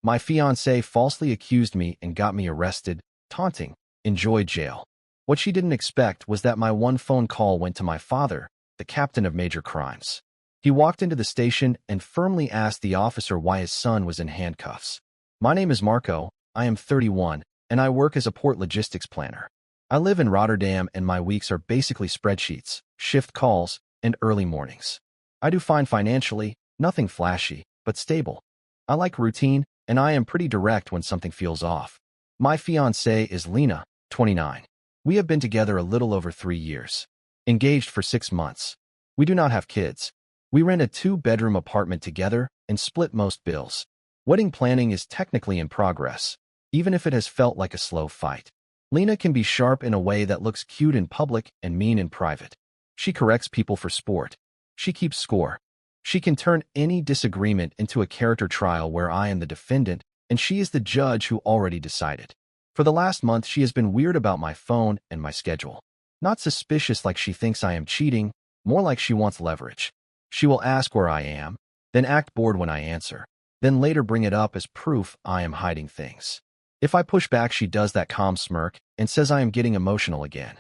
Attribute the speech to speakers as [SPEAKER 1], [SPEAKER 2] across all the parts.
[SPEAKER 1] My fiancée falsely accused me and got me arrested, taunting, enjoy jail. What she didn't expect was that my one phone call went to my father, the captain of major crimes. He walked into the station and firmly asked the officer why his son was in handcuffs. My name is Marco, I am 31, and I work as a port logistics planner. I live in Rotterdam and my weeks are basically spreadsheets, shift calls, and early mornings. I do fine financially, nothing flashy, but stable. I like routine, and I am pretty direct when something feels off. My fiancée is Lena, 29. We have been together a little over 3 years. Engaged for 6 months. We do not have kids. We rent a 2-bedroom apartment together and split most bills. Wedding planning is technically in progress, even if it has felt like a slow fight. Lena can be sharp in a way that looks cute in public and mean in private. She corrects people for sport. She keeps score. She can turn any disagreement into a character trial where I am the defendant and she is the judge who already decided. For the last month, she has been weird about my phone and my schedule. Not suspicious like she thinks I am cheating, more like she wants leverage. She will ask where I am, then act bored when I answer, then later bring it up as proof I am hiding things. If I push back, she does that calm smirk and says I am getting emotional again.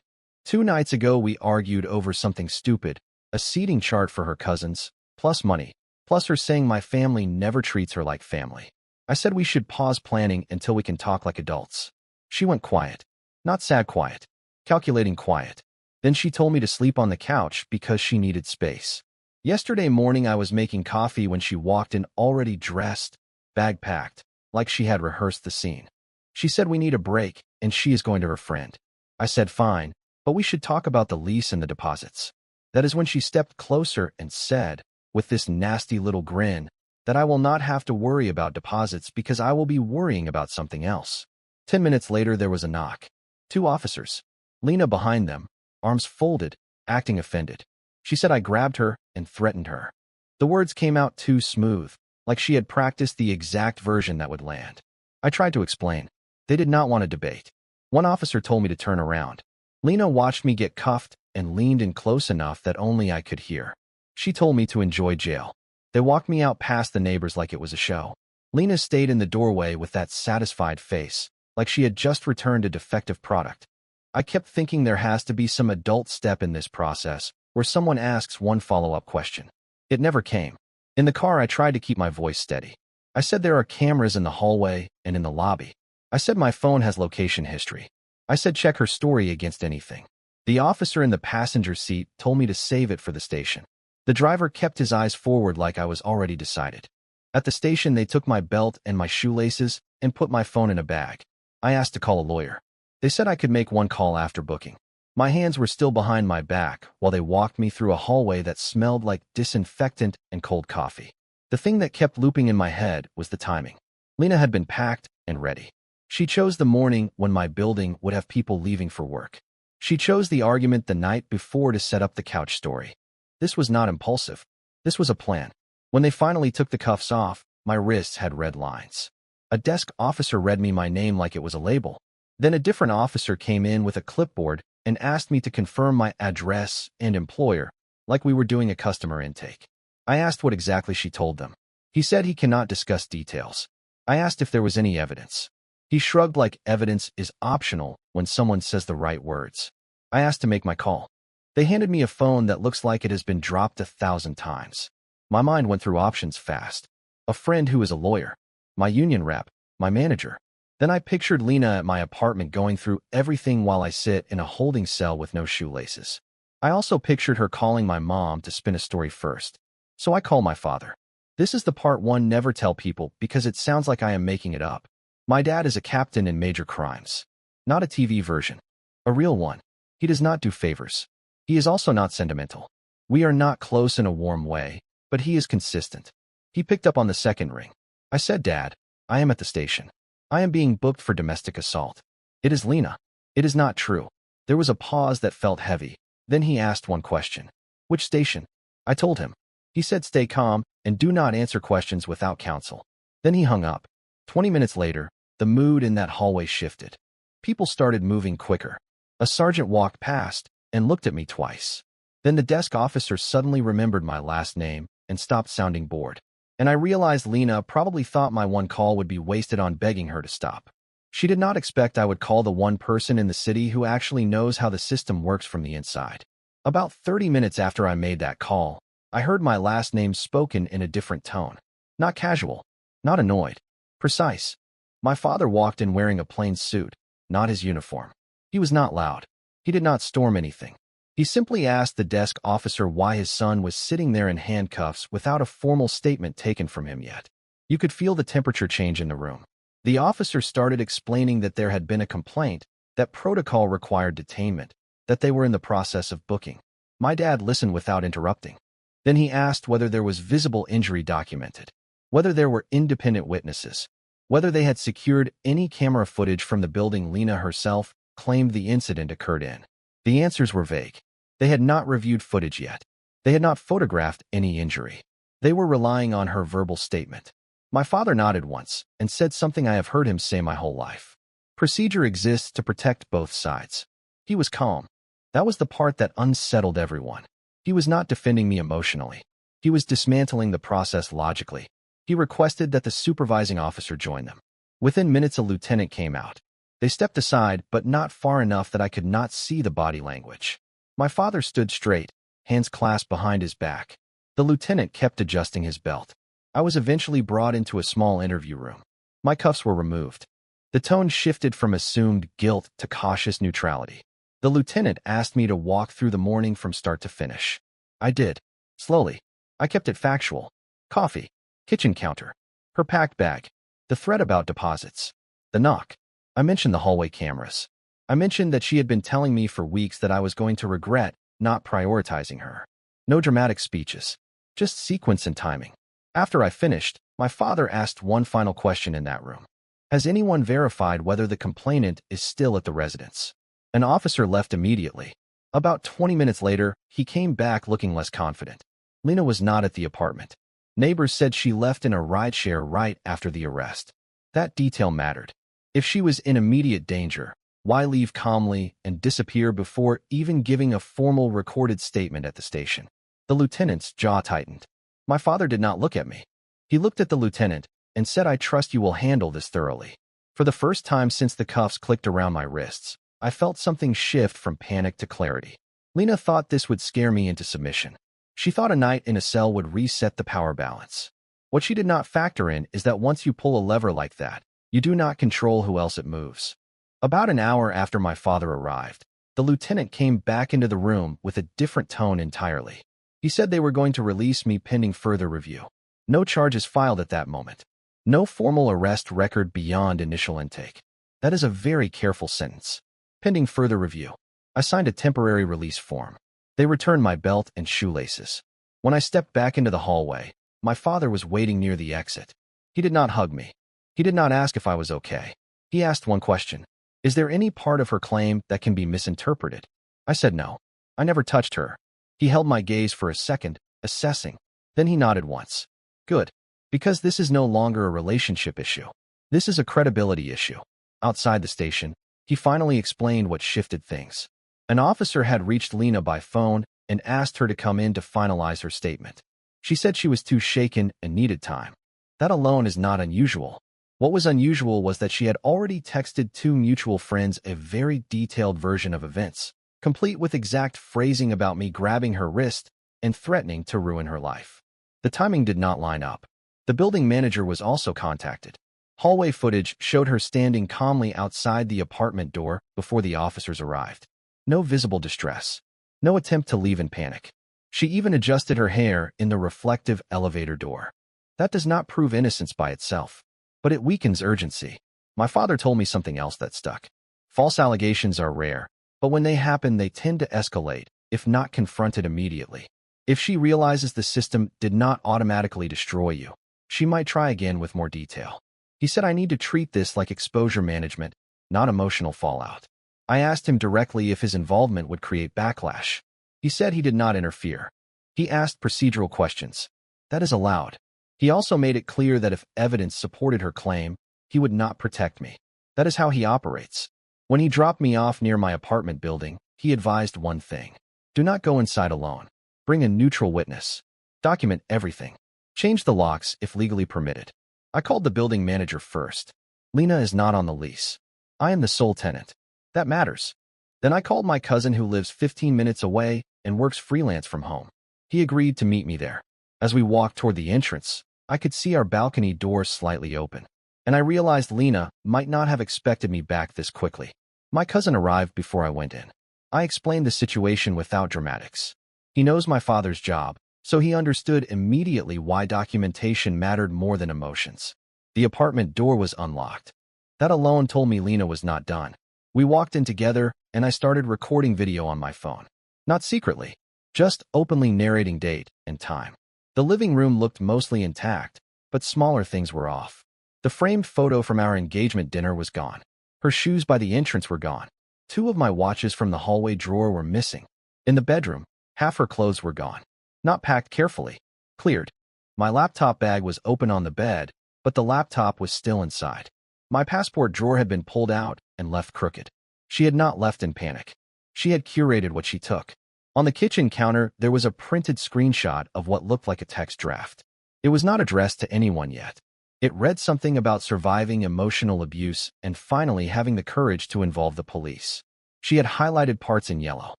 [SPEAKER 1] 2 nights ago, we argued over something stupid, a seating chart for her cousins, plus money, plus her saying my family never treats her like family. I said we should pause planning until we can talk like adults. She went quiet. Not sad quiet. Calculating quiet. Then she told me to sleep on the couch because she needed space. Yesterday morning I was making coffee when she walked in already dressed, bag packed, like she had rehearsed the scene. She said we need a break and she is going to her friend. I said fine, but we should talk about the lease and the deposits. That is when she stepped closer and said, with this nasty little grin, that I will not have to worry about deposits because I will be worrying about something else. 10 minutes later, there was a knock. 2 officers. Lena behind them, arms folded, acting offended. She said I grabbed her and threatened her. The words came out too smooth, like she had practiced the exact version that would land. I tried to explain. They did not want to debate. One officer told me to turn around. Lena watched me get cuffed and leaned in close enough that only I could hear. She told me to enjoy jail. They walked me out past the neighbors like it was a show. Lena stayed in the doorway with that satisfied face, like she had just returned a defective product. I kept thinking there has to be some adult step in this process where someone asks one follow-up question. It never came. In the car, I tried to keep my voice steady. I said there are cameras in the hallway and in the lobby. I said my phone has location history. I said check her story against anything. The officer in the passenger seat told me to save it for the station. The driver kept his eyes forward like I was already decided. At the station, they took my belt and my shoelaces and put my phone in a bag. I asked to call a lawyer. They said I could make one call after booking. My hands were still behind my back while they walked me through a hallway that smelled like disinfectant and cold coffee. The thing that kept looping in my head was the timing. Lena had been packed and ready. She chose the morning when my building would have people leaving for work. She chose the argument the night before to set up the couch story. This was not impulsive. This was a plan. When they finally took the cuffs off, my wrists had red lines. A desk officer read me my name like it was a label. Then a different officer came in with a clipboard and asked me to confirm my address and employer, like we were doing a customer intake. I asked what exactly she told them. He said he cannot discuss details. I asked if there was any evidence. He shrugged like evidence is optional when someone says the right words. I asked to make my call. They handed me a phone that looks like it has been dropped 1,000 times. My mind went through options fast. A friend who is a lawyer. My union rep. My manager. Then I pictured Lena at my apartment going through everything while I sit in a holding cell with no shoelaces. I also pictured her calling my mom to spin a story first. So I call my father. This is the part one never tell people because it sounds like I am making it up. My dad is a captain in major crimes. Not a TV version. A real one. He does not do favors. He is also not sentimental. We are not close in a warm way, but he is consistent. He picked up on the second ring. I said, Dad, I am at the station. I am being booked for domestic assault. It is Lena. It is not true. There was a pause that felt heavy. Then he asked one question. Which station? I told him. He said stay calm and do not answer questions without counsel. Then he hung up. 20 minutes later, the mood in that hallway shifted. People started moving quicker. A sergeant walked past and looked at me twice. Then the desk officer suddenly remembered my last name and stopped sounding bored. And I realized Lena probably thought my one call would be wasted on begging her to stop. She did not expect I would call the one person in the city who actually knows how the system works from the inside. About 30 minutes after I made that call, I heard my last name spoken in a different tone. Not casual, not annoyed, precise. My father walked in wearing a plain suit, not his uniform. He was not loud. He did not storm anything. He simply asked the desk officer why his son was sitting there in handcuffs without a formal statement taken from him yet. You could feel the temperature change in the room. The officer started explaining that there had been a complaint, that protocol required detainment, that they were in the process of booking. My dad listened without interrupting. Then he asked whether there was visible injury documented, whether there were independent witnesses, whether they had secured any camera footage from the building Lena herself claimed the incident occurred in. The answers were vague. They had not reviewed footage yet. They had not photographed any injury. They were relying on her verbal statement. My father nodded once and said something I have heard him say my whole life. Procedure exists to protect both sides. He was calm. That was the part that unsettled everyone. He was not defending me emotionally. He was dismantling the process logically. He requested that the supervising officer join them. Within minutes, a lieutenant came out. They stepped aside, but not far enough that I could not see the body language. My father stood straight, hands clasped behind his back. The lieutenant kept adjusting his belt. I was eventually brought into a small interview room. My cuffs were removed. The tone shifted from assumed guilt to cautious neutrality. The lieutenant asked me to walk through the morning from start to finish. I did. Slowly. I kept it factual. Coffee. Kitchen counter. Her packed bag. The thread about deposits. The knock. I mentioned the hallway cameras. I mentioned that she had been telling me for weeks that I was going to regret not prioritizing her. No dramatic speeches. Just sequence and timing. After I finished, my father asked one final question in that room. Has anyone verified whether the complainant is still at the residence? An officer left immediately. About 20 minutes later, he came back looking less confident. Lena was not at the apartment. Neighbors said she left in a rideshare right after the arrest. That detail mattered. If she was in immediate danger, why leave calmly and disappear before even giving a formal recorded statement at the station? The lieutenant's jaw tightened. My father did not look at me. He looked at the lieutenant and said, "I trust you will handle this thoroughly." For the first time since the cuffs clicked around my wrists, I felt something shift from panic to clarity. Lena thought this would scare me into submission. She thought a night in a cell would reset the power balance. What she did not factor in is that once you pull a lever like that, you do not control who else it moves. About an hour after my father arrived, the lieutenant came back into the room with a different tone entirely. He said they were going to release me pending further review. No charges filed at that moment. No formal arrest record beyond initial intake. That is a very careful sentence. Pending further review. I signed a temporary release form. They returned my belt and shoelaces. When I stepped back into the hallway, my father was waiting near the exit. He did not hug me. He did not ask if I was okay. He asked one question. Is there any part of her claim that can be misinterpreted? I said no. I never touched her. He held my gaze for a second, assessing. Then he nodded once. Good. Because this is no longer a relationship issue. This is a credibility issue. Outside the station, he finally explained what shifted things. An officer had reached Lena by phone and asked her to come in to finalize her statement. She said she was too shaken and needed time. That alone is not unusual. What was unusual was that she had already texted two mutual friends a very detailed version of events, complete with exact phrasing about me grabbing her wrist and threatening to ruin her life. The timing did not line up. The building manager was also contacted. Hallway footage showed her standing calmly outside the apartment door before the officers arrived. No visible distress. No attempt to leave in panic. She even adjusted her hair in the reflective elevator door. That does not prove innocence by itself, but it weakens urgency. My father told me something else that stuck. False allegations are rare, but when they happen, they tend to escalate, if not confronted immediately. If she realizes the system did not automatically destroy you, she might try again with more detail. He said I need to treat this like exposure management, not emotional fallout. I asked him directly if his involvement would create backlash. He said he did not interfere. He asked procedural questions. That is allowed. He also made it clear that if evidence supported her claim, he would not protect me. That is how he operates. When he dropped me off near my apartment building, he advised one thing. Do not go inside alone. Bring a neutral witness. Document everything. Change the locks if legally permitted. I called the building manager first. Lena is not on the lease. I am the sole tenant. That matters. Then I called my cousin who lives 15 minutes away and works freelance from home. He agreed to meet me there. As we walked toward the entrance, I could see our balcony doors slightly open, and I realized Lena might not have expected me back this quickly. My cousin arrived before I went in. I explained the situation without dramatics. He knows my father's job, so he understood immediately why documentation mattered more than emotions. The apartment door was unlocked. That alone told me Lena was not done. We walked in together, and I started recording video on my phone. Not secretly, just openly narrating date and time. The living room looked mostly intact, but smaller things were off. The framed photo from our engagement dinner was gone. Her shoes by the entrance were gone. 2 of my watches from the hallway drawer were missing. In the bedroom, half her clothes were gone. Not packed carefully. Cleared. My laptop bag was open on the bed, but the laptop was still inside. My passport drawer had been pulled out and left crooked. She had not left in panic. She had curated what she took. On the kitchen counter, there was a printed screenshot of what looked like a text draft. It was not addressed to anyone yet. It read something about surviving emotional abuse and finally having the courage to involve the police. She had highlighted parts in yellow.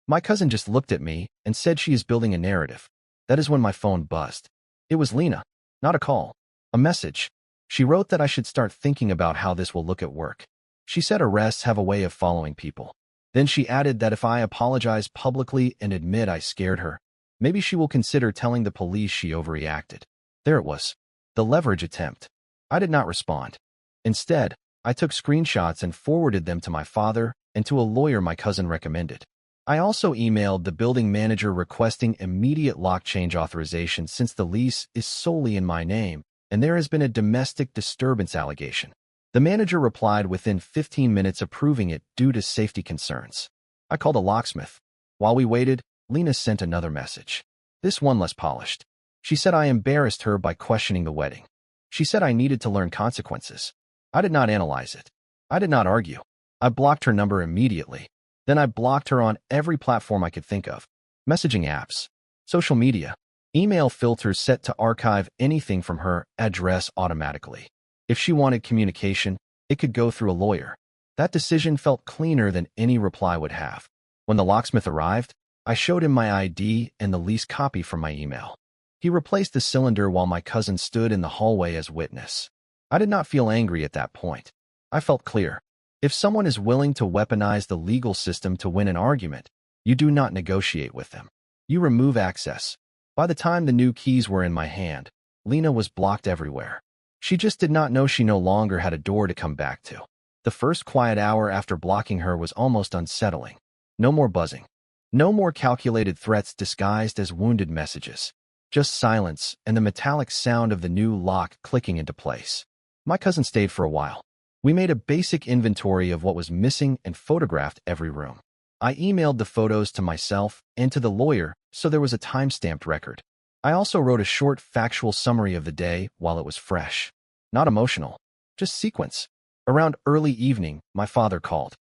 [SPEAKER 1] My cousin just looked at me and said she is building a narrative. That is when my phone buzzed. It was Lena, not a call, a message. She wrote that I should start thinking about how this will look at work. She said arrests have a way of following people. Then she added that if I apologize publicly and admit I scared her, maybe she will consider telling the police she overreacted. There it was. The leverage attempt. I did not respond. Instead, I took screenshots and forwarded them to my father and to a lawyer my cousin recommended. I also emailed the building manager requesting immediate lock change authorization since the lease is solely in my name and there has been a domestic disturbance allegation. The manager replied within 15 minutes approving it due to safety concerns. I called a locksmith. While we waited, Lena sent another message. This one less polished. She said I embarrassed her by questioning the wedding. She said I needed to learn consequences. I did not analyze it. I did not argue. I blocked her number immediately. Then I blocked her on every platform I could think of. Messaging apps, social media, email filters set to archive anything from her address automatically. If she wanted communication, it could go through a lawyer. That decision felt cleaner than any reply would have. When the locksmith arrived, I showed him my ID and the lease copy from my email. He replaced the cylinder while my cousin stood in the hallway as witness. I did not feel angry at that point. I felt clear. If someone is willing to weaponize the legal system to win an argument, you do not negotiate with them. You remove access. By the time the new keys were in my hand, Lena was blocked everywhere. She just did not know she no longer had a door to come back to. The first quiet hour after blocking her was almost unsettling. No more buzzing. No more calculated threats disguised as wounded messages. Just silence and the metallic sound of the new lock clicking into place. My cousin stayed for a while. We made a basic inventory of what was missing and photographed every room. I emailed the photos to myself and to the lawyer so there was a time-stamped record. I also wrote a short factual summary of the day while it was fresh. Not emotional, just sequence. Around early evening, my father called.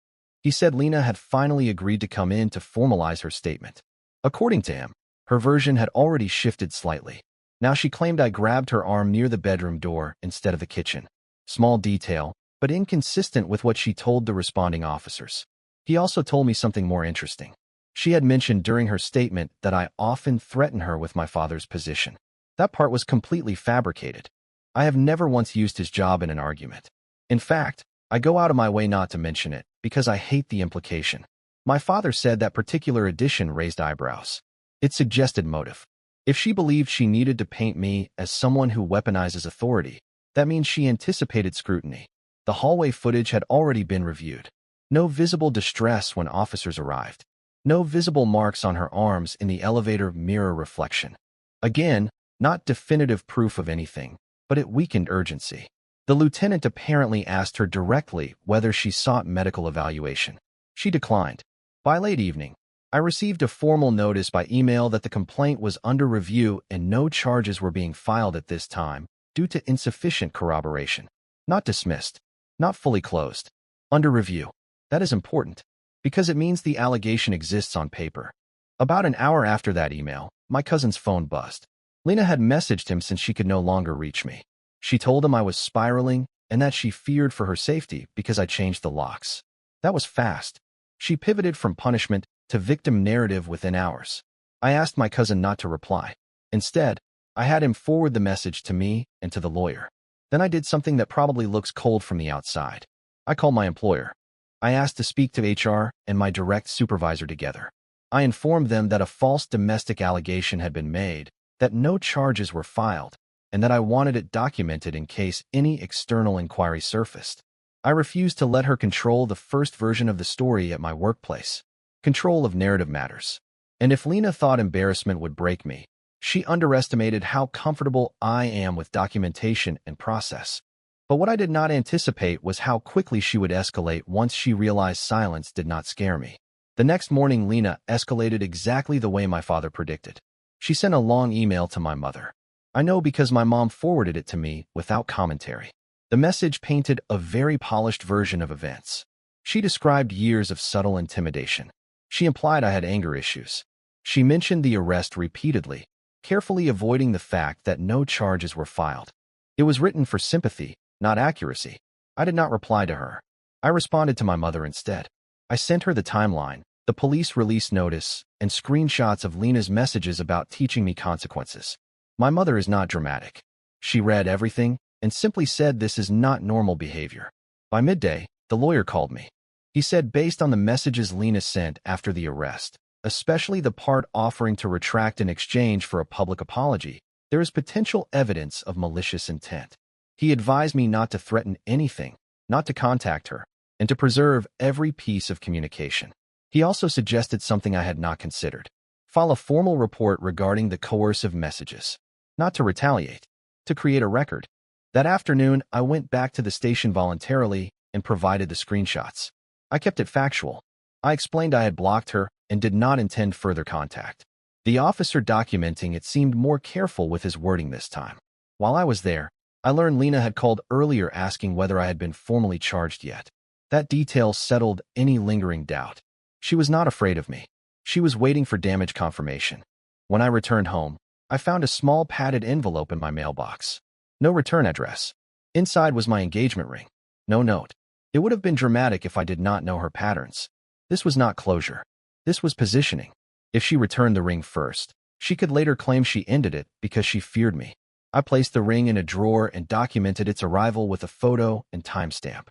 [SPEAKER 1] He said Lena had finally agreed to come in to formalize her statement. According to him, her version had already shifted slightly. Now she claimed I grabbed her arm near the bedroom door instead of the kitchen. Small detail, but inconsistent with what she told the responding officers. He also told me something more interesting. She had mentioned during her statement that I often threaten her with my father's position. That part was completely fabricated. I have never once used his job in an argument. In fact, I go out of my way not to mention it because I hate the implication. My father said that particular addition raised eyebrows. It suggested motive. If she believed she needed to paint me as someone who weaponizes authority, that means she anticipated scrutiny. The hallway footage had already been reviewed. No visible distress when officers arrived. No visible marks on her arms in the elevator mirror reflection. Again, not definitive proof of anything, but it weakened urgency. The lieutenant apparently asked her directly whether she sought medical evaluation. She declined. By late evening, I received a formal notice by email that the complaint was under review and no charges were being filed at this time due to insufficient corroboration. Not dismissed. Not fully closed. Under review. That is important, because it means the allegation exists on paper. About an hour after that email, my cousin's phone buzzed. Lena had messaged him since she could no longer reach me. She told him I was spiraling and that she feared for her safety because I changed the locks. That was fast. She pivoted from punishment to victim narrative within hours. I asked my cousin not to reply. Instead, I had him forward the message to me and to the lawyer. Then I did something that probably looks cold from the outside. I called my employer. I asked to speak to HR and my direct supervisor together. I informed them that a false domestic allegation had been made, that no charges were filed, and that I wanted it documented in case any external inquiry surfaced. I refused to let her control the first version of the story at my workplace. Control of narrative matters. And if Lena thought embarrassment would break me, she underestimated how comfortable I am with documentation and process. But what I did not anticipate was how quickly she would escalate once she realized silence did not scare me. The next morning, Lena escalated exactly the way my father predicted. She sent a long email to my mother. I know because my mom forwarded it to me without commentary. The message painted a very polished version of events. She described years of subtle intimidation. She implied I had anger issues. She mentioned the arrest repeatedly, carefully avoiding the fact that no charges were filed. It was written for sympathy, not accuracy. I did not reply to her. I responded to my mother instead. I sent her the timeline, the police release notice, and screenshots of Lena's messages about teaching me consequences. My mother is not dramatic. She read everything and simply said this is not normal behavior. By midday, the lawyer called me. He said based on the messages Lena sent after the arrest, especially the part offering to retract in exchange for a public apology, there is potential evidence of malicious intent. He advised me not to threaten anything, not to contact her, and to preserve every piece of communication. He also suggested something I had not considered. File a formal report regarding the coercive messages. Not to retaliate, to create a record. That afternoon, I went back to the station voluntarily and provided the screenshots. I kept it factual. I explained I had blocked her and did not intend further contact. The officer documenting it seemed more careful with his wording this time. While I was there, I learned Lena had called earlier asking whether I had been formally charged yet. That detail settled any lingering doubt. She was not afraid of me. She was waiting for damage confirmation. When I returned home, I found a small padded envelope in my mailbox. No return address. Inside was my engagement ring. No note. It would have been dramatic if I did not know her patterns. This was not closure. This was positioning. If she returned the ring first, she could later claim she ended it because she feared me. I placed the ring in a drawer and documented its arrival with a photo and timestamp.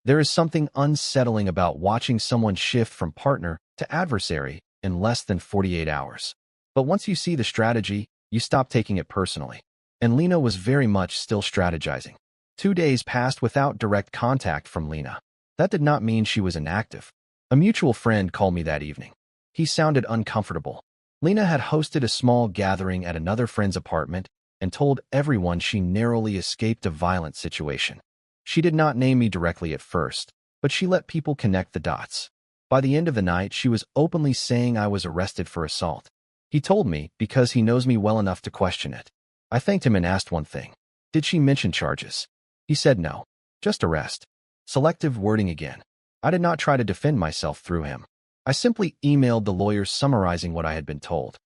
[SPEAKER 1] There is something unsettling about watching someone shift from partner to adversary in less than 48 hours. But once you see the strategy, you stop taking it personally. And Lena was very much still strategizing. 2 days passed without direct contact from Lena. That did not mean she was inactive. A mutual friend called me that evening. He sounded uncomfortable. Lena had hosted a small gathering at another friend's apartment and told everyone she narrowly escaped a violent situation. She did not name me directly at first, but she let people connect the dots. By the end of the night, she was openly saying I was arrested for assault. He told me because he knows me well enough to question it. I thanked him and asked one thing. Did she mention charges? He said no. Just arrest. Selective wording again. I did not try to defend myself through him. I simply emailed the lawyer summarizing what I had been told.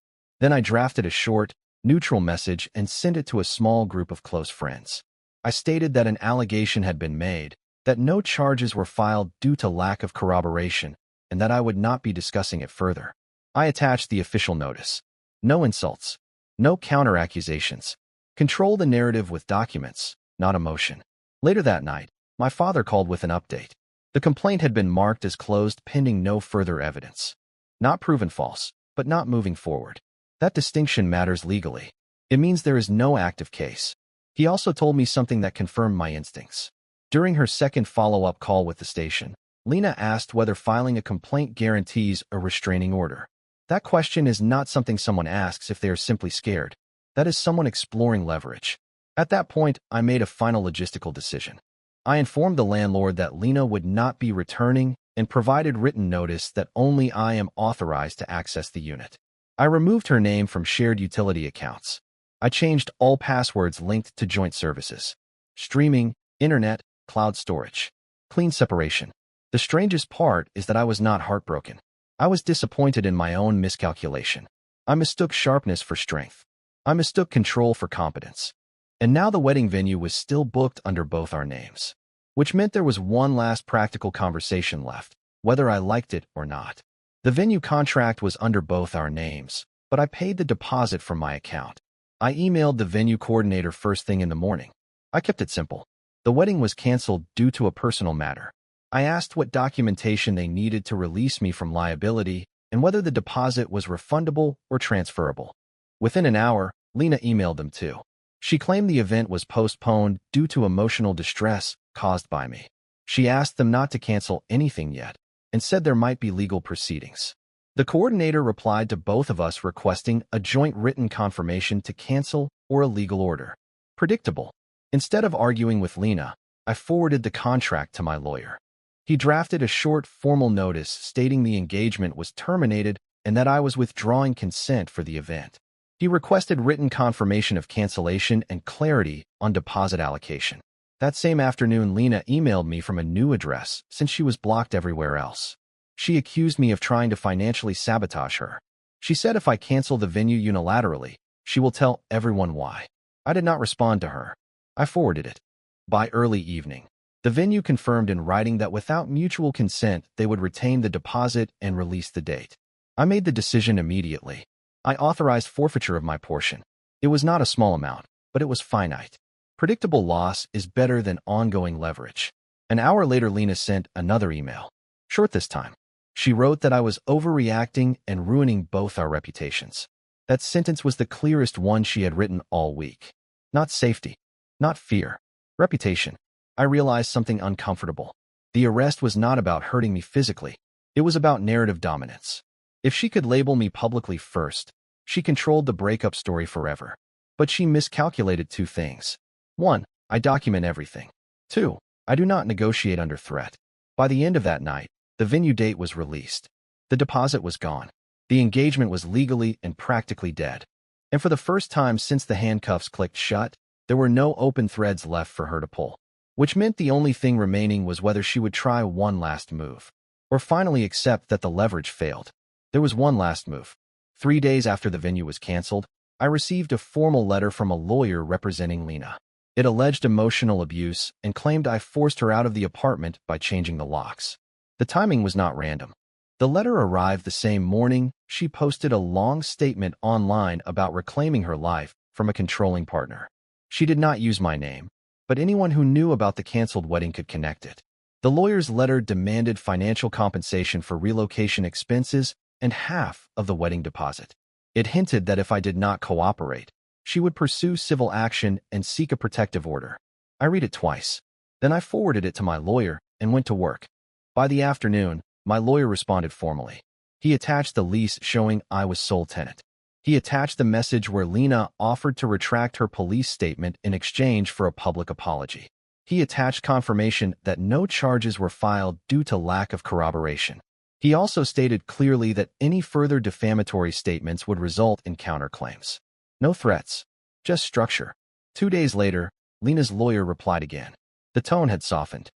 [SPEAKER 1] Then I drafted a short, neutral message and sent it to a small group of close friends. I stated that an allegation had been made, that no charges were filed due to lack of corroboration, and that I would not be discussing it further. I attached the official notice. No insults. No counter-accusations. Control the narrative with documents, not emotion. Later that night, my father called with an update. The complaint had been marked as closed pending no further evidence. Not proven false, but not moving forward. That distinction matters legally. It means there is no active case. He also told me something that confirmed my instincts. During her second follow-up call with the station, Lena asked whether filing a complaint guarantees a restraining order. That question is not something someone asks if they are simply scared. That is someone exploring leverage. At that point, I made a final logistical decision. I informed the landlord that Lena would not be returning and provided written notice that only I am authorized to access the unit. I removed her name from shared utility accounts. I changed all passwords linked to joint services. Streaming, internet, cloud storage. Clean separation. The strangest part is that I was not heartbroken. I was disappointed in my own miscalculation. I mistook sharpness for strength. I mistook control for competence. And now the wedding venue was still booked under both our names, which meant there was one last practical conversation left, whether I liked it or not. The venue contract was under both our names, but I paid the deposit from my account. I emailed the venue coordinator first thing in the morning. I kept it simple. The wedding was canceled due to a personal matter. I asked what documentation they needed to release me from liability and whether the deposit was refundable or transferable. Within an hour, Lena emailed them too. She claimed the event was postponed due to emotional distress caused by me. She asked them not to cancel anything yet and said there might be legal proceedings. The coordinator replied to both of us requesting a joint written confirmation to cancel or a legal order. Predictable. Instead of arguing with Lena, I forwarded the contract to my lawyer. He drafted a short formal notice stating the engagement was terminated and that I was withdrawing consent for the event. He requested written confirmation of cancellation and clarity on deposit allocation. That same afternoon, Lena emailed me from a new address since she was blocked everywhere else. She accused me of trying to financially sabotage her. She said if I cancel the venue unilaterally, she will tell everyone why. I did not respond to her. I forwarded it. By early evening, the venue confirmed in writing that without mutual consent, they would retain the deposit and release the date. I made the decision immediately. I authorized forfeiture of my portion. It was not a small amount, but it was finite. Predictable loss is better than ongoing leverage. An hour later, Lena sent another email. Short this time. She wrote that I was overreacting and ruining both our reputations. That sentence was the clearest one she had written all week. Not safety. Not fear. Reputation. I realized something uncomfortable. The arrest was not about hurting me physically. It was about narrative dominance. If she could label me publicly first, she controlled the breakup story forever. But she miscalculated two things. 1. I document everything. 2. I do not negotiate under threat. By the end of that night, the venue date was released. The deposit was gone. The engagement was legally and practically dead. And for the first time since the handcuffs clicked shut, there were no open threads left for her to pull. Which meant the only thing remaining was whether she would try one last move, or finally accept that the leverage failed. There was one last move. 3 days after the venue was canceled, I received a formal letter from a lawyer representing Lena. It alleged emotional abuse and claimed I forced her out of the apartment by changing the locks. The timing was not random. The letter arrived the same morning. She posted a long statement online about reclaiming her life from a controlling partner. She did not use my name, but anyone who knew about the canceled wedding could connect it. The lawyer's letter demanded financial compensation for relocation expenses and half of the wedding deposit. It hinted that if I did not cooperate, she would pursue civil action and seek a protective order. I read it twice. Then I forwarded it to my lawyer and went to work. By the afternoon, my lawyer responded formally. He attached the lease showing I was sole tenant. He attached the message where Lena offered to retract her police statement in exchange for a public apology. He attached confirmation that no charges were filed due to lack of corroboration. He also stated clearly that any further defamatory statements would result in counterclaims. No threats, just structure. 2 days later, Lena's lawyer replied again. The tone had softened.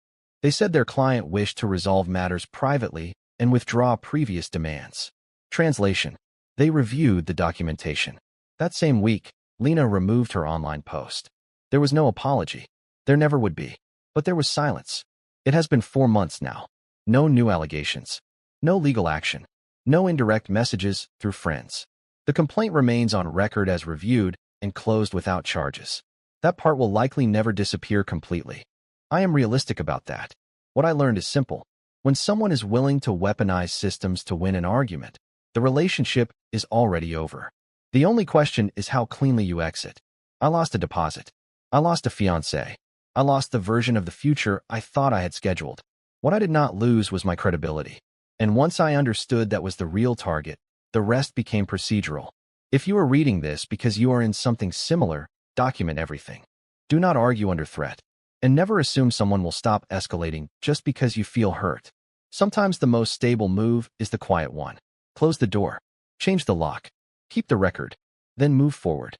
[SPEAKER 1] They said their client wished to resolve matters privately and withdraw previous demands. Translation. They reviewed the documentation. That same week, Lena removed her online post. There was no apology. There never would be. But there was silence. It has been 4 months now. No new allegations. No legal action. No indirect messages through friends. The complaint remains on record as reviewed and closed without charges. That part will likely never disappear completely. I am realistic about that. What I learned is simple. When someone is willing to weaponize systems to win an argument, the relationship is already over. The only question is how cleanly you exit. I lost a deposit. I lost a fiancé. I lost the version of the future I thought I had scheduled. What I did not lose was my credibility. And once I understood that was the real target, the rest became procedural. If you are reading this because you are in something similar, document everything. Do not argue under threat. And never assume someone will stop escalating just because you feel hurt. Sometimes the most stable move is the quiet one. Close the door. Change the lock. Keep the record. Then move forward.